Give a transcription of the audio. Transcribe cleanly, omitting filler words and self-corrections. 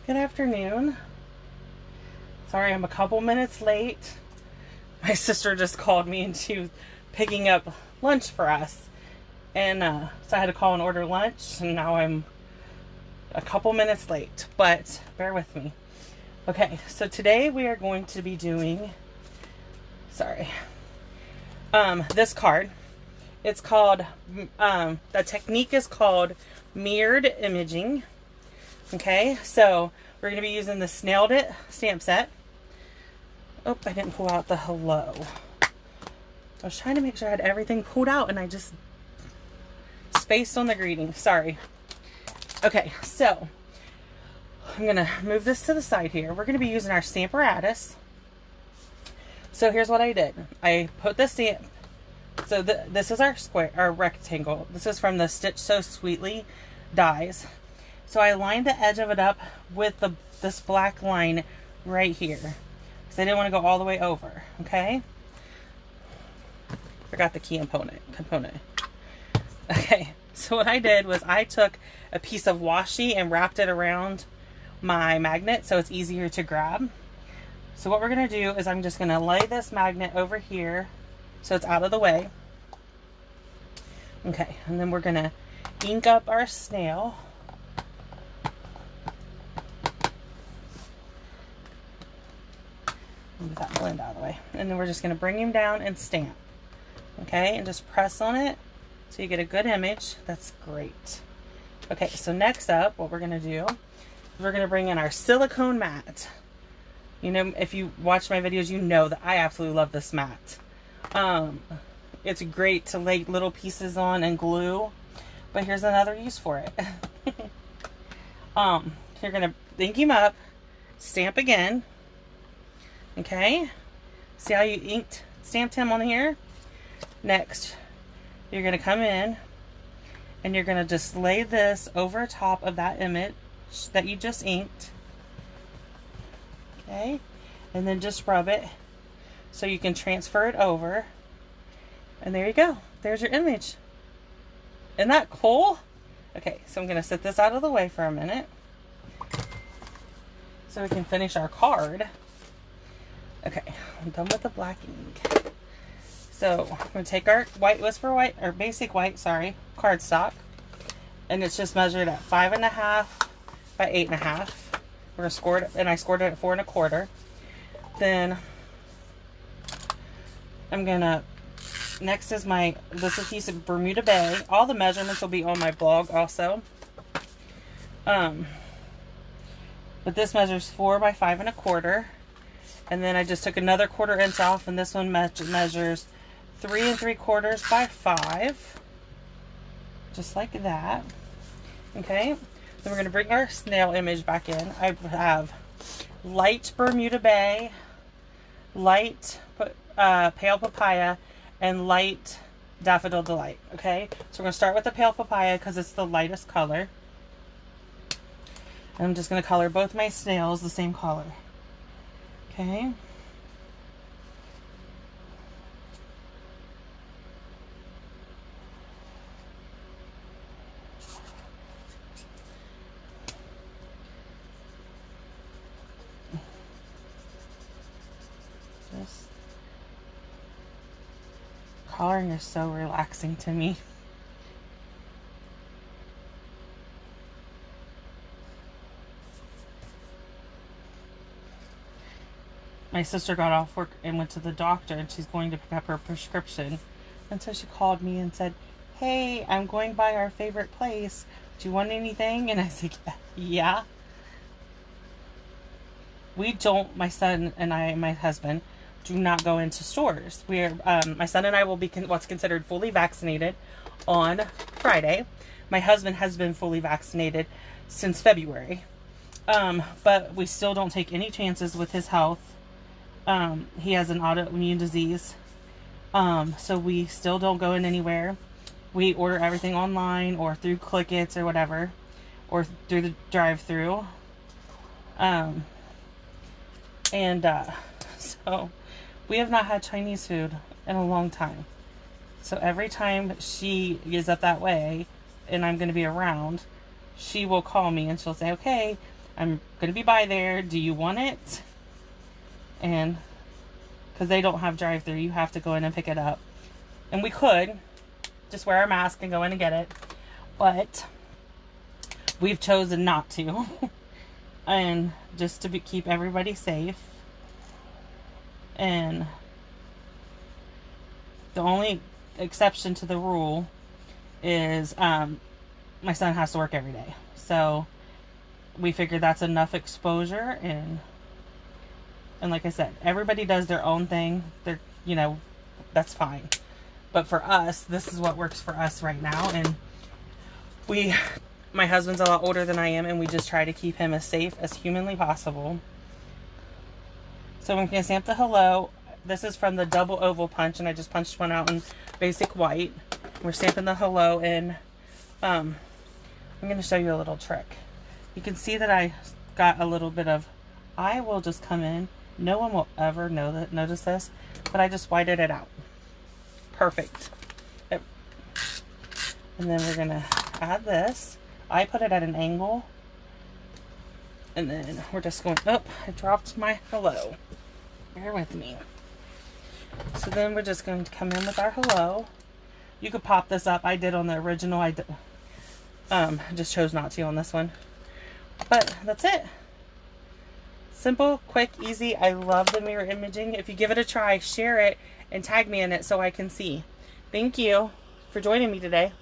Good afternoon. Sorry I'm a couple minutes late. My sister just called me and she was picking up lunch for us. And so I had to call and order lunch, and now I'm a couple minutes late, but bear with me. Okay, so today we are going to be doing, this card. It's called, the technique is called mirrored imaging. Okay, so we're going to be using the Snailed It stamp set. Oh, I didn't pull out the hello. I was trying to make sure I had everything pulled out and I just spaced on the greeting. Sorry. Okay, so I'm going to move this to the side here. We're going to be using our Stampin'UP. So here's what I did. I put the stamp. So this is our square, our rectangle. This is from the Stitch So Sweetly dies. So I lined the edge of it up with this black line right here, because I didn't want to go all the way over. Okay. Forgot the key component. Okay. So what I did was I took a piece of washi and wrapped it around my magnet so it's easier to grab. So what we're going to do is I'm just going to lay this magnet over here so it's out of the way. Okay, and then we're going to ink up our snail. Move that blend out of the way. And then we're just going to bring him down and stamp. Okay, and just press on it so you get a good image. That's great. Okay, so next up, what we're going to do is we're going to bring in our silicone mat. You know, if you watch my videos, you know that I absolutely love this mat. It's great to lay little pieces on and glue, but here's another use for it. You're going to ink him up, stamp again. Okay, see how you stamped him on here? Next, you're going to come in and you're going to just lay this over top of that image that you just inked. Okay, and then just rub it so you can transfer it over. And there you go. There's your image. Isn't that cool? Okay, so I'm going to set this out of the way for a minute so we can finish our card. Okay, I'm done with the black ink. So I'm going to take our Whisper White, or basic white, sorry, cardstock. And it's just measured at 5.5 by 8.5. We're going to score it, and I scored it at 4 1/4. Then I'm going to, next is this is a piece of Bermuda Bay. All the measurements will be on my blog also. But this measures 4 by 5 1/4. And then I just took another 1/4 inch off, and this one measures 3 3/4 by 5. Just like that. Okay. Then we're going to bring our snail image back in. I have light Bermuda Bay, light pale papaya, and light daffodil delight. Okay. So we're going to start with the pale papaya because it's the lightest color. And I'm just going to color both my snails the same color. Okay. Just coloring is so relaxing to me. My sister got off work and went to the doctor, and she's going to pick up her prescription. And so she called me and said, "Hey, I'm going by our favorite place. Do you want anything?" And I said, "Yeah." We don't, my son and I, my husband, do not go into stores. My son and I will be what's considered fully vaccinated on Friday. My husband has been fully vaccinated since February. But we still don't take any chances with his health. He has an autoimmune disease. So we still don't go in anywhere. We order everything online or through Click-Its or whatever, or through the drive-through. So we have not had Chinese food in a long time. So every time she is up that way and I'm going to be around, she will call me and she'll say, "Okay, I'm going to be by there. Do you want it? And because they don't have drive-through, you have to go in and pick it up. And we could just wear a mask and go in and get it, but we've chosen not to. And just to keep everybody safe. And the only exception to the rule is my son has to work every day. So we figured that's enough exposure, and like I said, everybody does their own thing. They're, you know, that's fine. But for us, this is what works for us right now. And my husband's a lot older than I am, and we just try to keep him as safe as humanly possible. So I'm going to stamp the hello. This is from the double oval punch, and I just punched one out in basic white. We're stamping the hello in. I'm going to show you a little trick. You can see that I got a little bit of, I will just come in. No one will ever notice this, but I just whited it out. Perfect. And then we're going to add this. I put it at an angle. And then we're just going, oh, I dropped my hello. Bear with me. So then we're just going to come in with our hello. You could pop this up. I did on the original. I just chose not to on this one. But that's it. Simple, quick, easy. I love the mirror imaging. If you give it a try, share it, and tag me in it so I can see. Thank you for joining me today.